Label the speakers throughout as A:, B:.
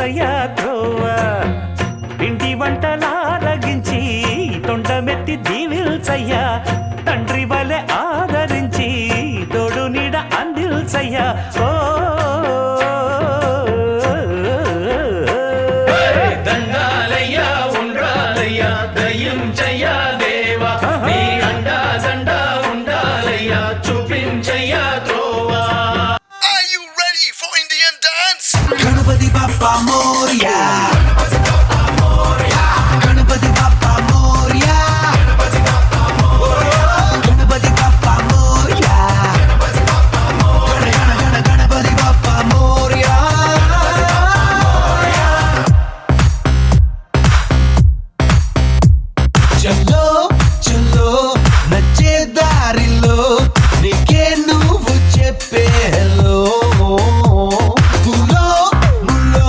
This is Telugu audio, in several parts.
A: ఏసయ్యా త్రోవ పిండి వంటలారగించి తొండమెత్తి దీవిల్సయ్యా తండ్రి వలె ఆదరించి తోడు నీడ అందిల్సయ్యా ఓ
B: దండాలయ్యా ఉండ్రాలయ్యా దయించయ్యా దేవా నీ అండా దండా ఉండాలయ్యా చూపించయ్యా త్రోవా.
C: Are you ready for Indian dance?
D: Ganapati Bappa Morya Ganapati Bappa Morya Ganapati Bappa Morya Ganapati Bappa Morya చలో చలో నచ్చే దారిలో నీకే నువ్వు చెప్పే హలో ముల్లో ముల్లో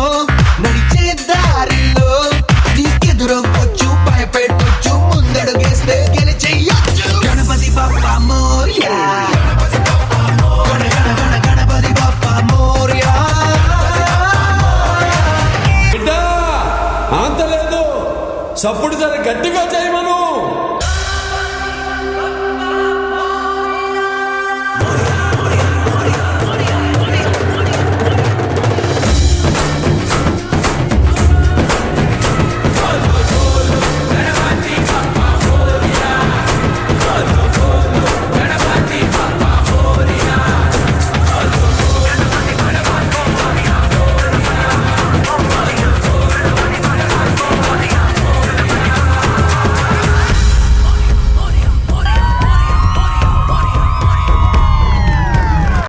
D: నడిచే దారిలో నీకెదురొచ్చు భయపెట్టొచ్చు ముందడుగేస్తే గెలిచేయొచ్చు గణపతి బప్పా మోరియా గణపతి బప్పా మోరియా
E: బిడ్డ అంత లేదు సప్పుడు జర గట్టిగా చేయమను.